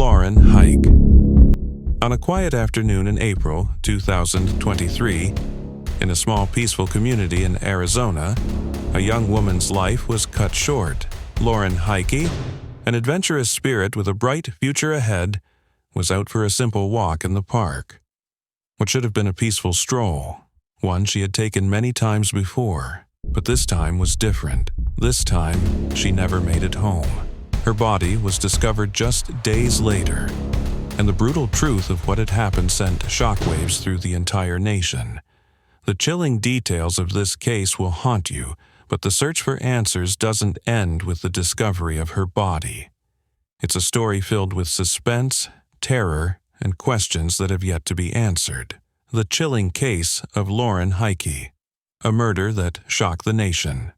Lauren Heike. On a quiet afternoon in April 2023, in a small peaceful community in Arizona, a young woman's life was cut short. Lauren Heike, an adventurous spirit with a bright future ahead, was out for a simple walk in the park. What should have been a peaceful stroll, one she had taken many times before, but this time was different. This time, she never made it home. Her body was discovered just days later, and the brutal truth of what had happened sent shockwaves through the entire nation. The chilling details of this case will haunt you, but the search for answers doesn't end with the discovery of her body. It's a story filled with suspense, terror, and questions that have yet to be answered. The chilling case of Lauren Heike, a murder that shocked the nation.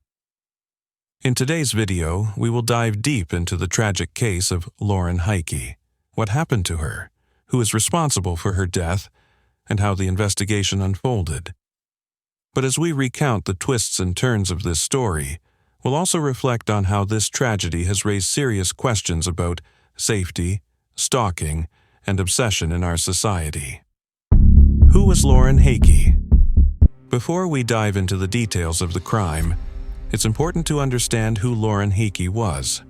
In today's video, we will dive deep into the tragic case of Lauren Heike, what happened to her, who is responsible for her death, and how the investigation unfolded. But as we recount the twists and turns of this story, we'll also reflect on how this tragedy has raised serious questions about safety, stalking, and obsession in our society. Who was Lauren Heike? Before we dive into the details of the crime, it's important to understand who Lauren Heike was.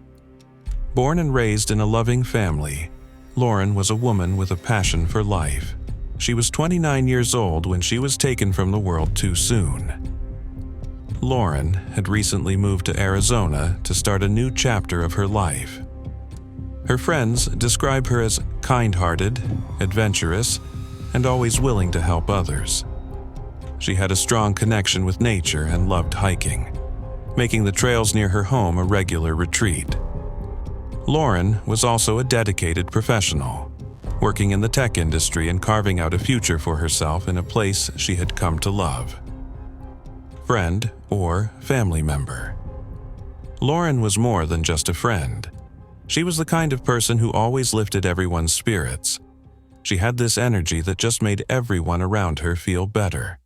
Born and raised in a loving family, Lauren was a woman with a passion for life. She was 29 years old when she was taken from the world too soon. Lauren had recently moved to Arizona to start a new chapter of her life. Her friends describe her as kind-hearted, adventurous, and always willing to help others. She had a strong connection with nature and loved hiking, making the trails near her home a regular retreat. Lauren was also a dedicated professional, working in the tech industry and carving out a future for herself in a place she had come to love. Friend or family member. Lauren was more than just a friend. She was the kind of person who always lifted everyone's spirits. She had this energy that just made everyone around her feel better.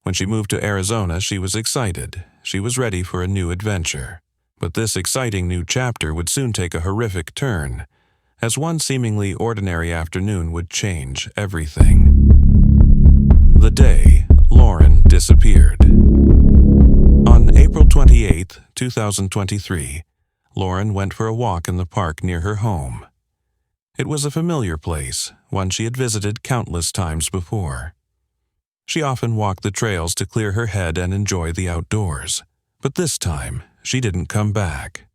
When she moved to Arizona, she was excited. She was ready for a new adventure. But this exciting new chapter would soon take a horrific turn, as one seemingly ordinary afternoon would change everything. The day Lauren disappeared. On April 28, 2023, Lauren went for a walk in the park near her home. It was a familiar place, one she had visited countless times before. She often walked the trails to clear her head and enjoy the outdoors, but this time she didn't come back.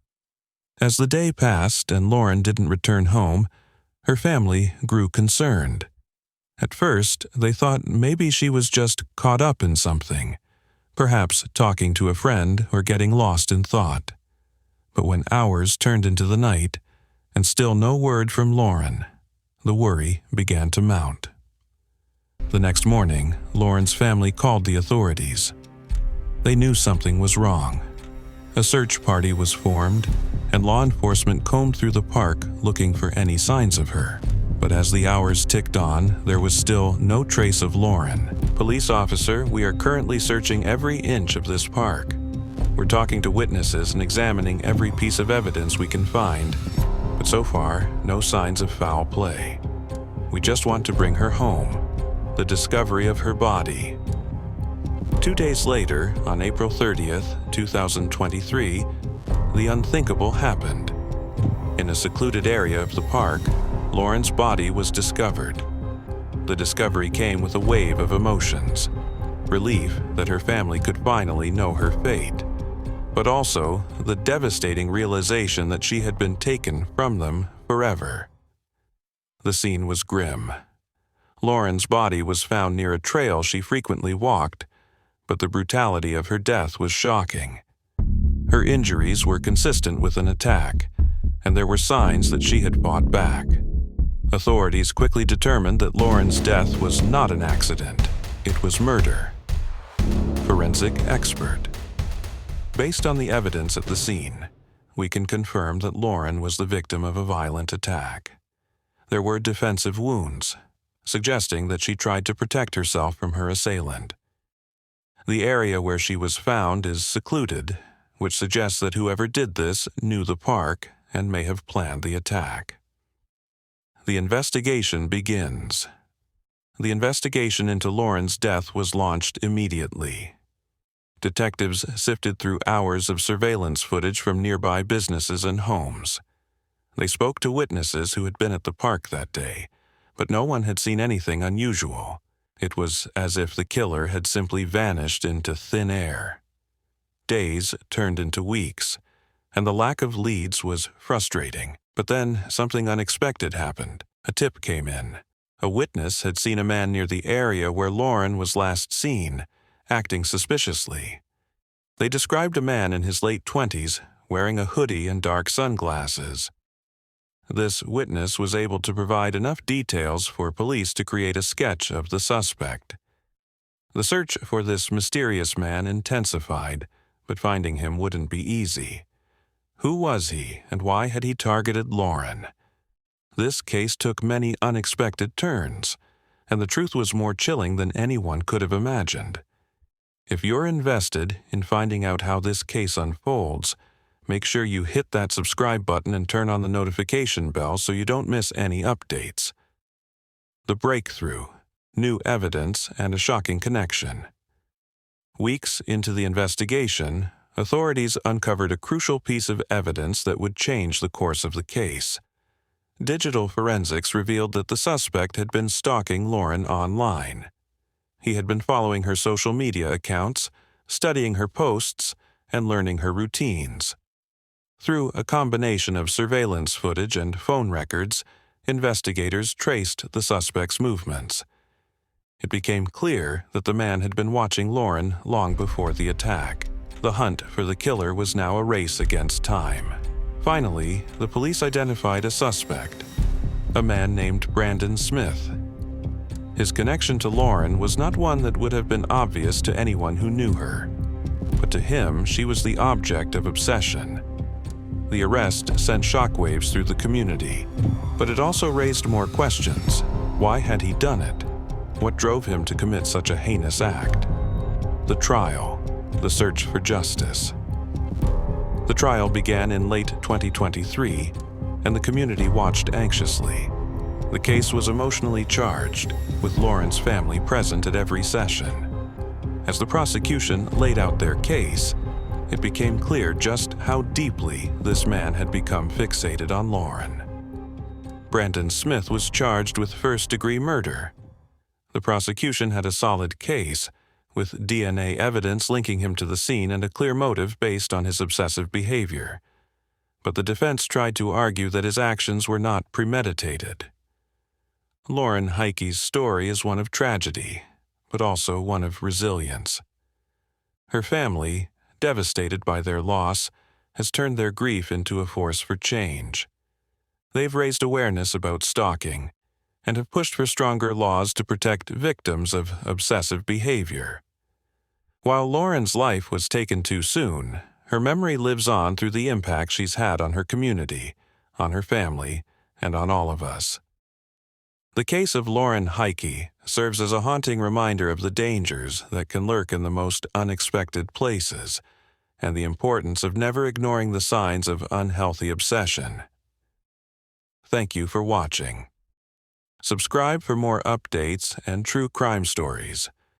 As the day passed and Lauren didn't return home, her family grew concerned. At first, they thought maybe she was just caught up in something, perhaps talking to a friend or getting lost in thought. But when hours turned into the night, and still no word from Lauren, the worry began to mount. The next morning, Lauren's family called the authorities. They knew something was wrong. A search party was formed, and law enforcement combed through the park looking for any signs of her. But as the hours ticked on, there was still no trace of Lauren. "Police officer, we are currently searching every inch of this park. We're talking to witnesses and examining every piece of evidence we can find, but so far, no signs of foul play. We just want to bring her home." The discovery of her body. 2 days later, on April 30th, 2023, the unthinkable happened. In a secluded area of the park, Lauren's body was discovered. The discovery came with a wave of emotions. Relief that her family could finally know her fate, but also the devastating realization that she had been taken from them forever. The scene was grim. Lauren's body was found near a trail she frequently walked, but the brutality of her death was shocking. Her injuries were consistent with an attack, and there were signs that she had fought back. Authorities quickly determined that Lauren's death was not an accident, it was murder. Forensic expert. Based on the evidence at the scene, we can confirm that Lauren was the victim of a violent attack. There were defensive wounds, suggesting that she tried to protect herself from her assailant. The area where she was found is secluded, which suggests that whoever did this knew the park and may have planned the attack. The investigation begins. The investigation into Lauren's death was launched immediately. Detectives sifted through hours of surveillance footage from nearby businesses and homes. They spoke to witnesses who had been at the park that day, but no one had seen anything unusual. It was as if the killer had simply vanished into thin air. Days turned into weeks, and the lack of leads was frustrating. But then something unexpected happened. A tip came in. A witness had seen a man near the area where Lauren was last seen, acting suspiciously. They described a man in his late 20s, wearing a hoodie and dark sunglasses. This witness was able to provide enough details for police to create a sketch of the suspect. The search for this mysterious man intensified, but finding him wouldn't be easy. Who was he, and why had he targeted Lauren? This case took many unexpected turns, and the truth was more chilling than anyone could have imagined. If you're invested in finding out how this case unfolds, make sure you hit that subscribe button and turn on the notification bell so you don't miss any updates. The breakthrough, new evidence, and a shocking connection. Weeks into the investigation, authorities uncovered a crucial piece of evidence that would change the course of the case. Digital forensics revealed that the suspect had been stalking Lauren online. He had been following her social media accounts, studying her posts, and learning her routines. Through a combination of surveillance footage and phone records, investigators traced the suspect's movements. It became clear that the man had been watching Lauren long before the attack. The hunt for the killer was now a race against time. Finally, the police identified a suspect, a man named Brandon Smith. His connection to Lauren was not one that would have been obvious to anyone who knew her, but to him she was the object of obsession. The arrest sent shockwaves through the community, but it also raised more questions. Why had he done it? What drove him to commit such a heinous act? The trial, the search for justice. The trial began in late 2023, and the community watched anxiously. The case was emotionally charged, with Lauren's family present at every session. As the prosecution laid out their case, it became clear just how deeply this man had become fixated on Lauren. Brandon Smith was charged with first-degree murder. The prosecution had a solid case, with DNA evidence linking him to the scene and a clear motive based on his obsessive behavior. But the defense tried to argue that his actions were not premeditated. Lauren Heike's story is one of tragedy, but also one of resilience. Her family, devastated by their loss, has turned their grief into a force for change. They've raised awareness about stalking and have pushed for stronger laws to protect victims of obsessive behavior. While Lauren's life was taken too soon, her memory lives on through the impact she's had on her community, on her family, and on all of us. The case of Lauren Heike serves as a haunting reminder of the dangers that can lurk in the most unexpected places, and the importance of never ignoring the signs of unhealthy obsession. Thank you for watching. Subscribe for more updates and true crime stories.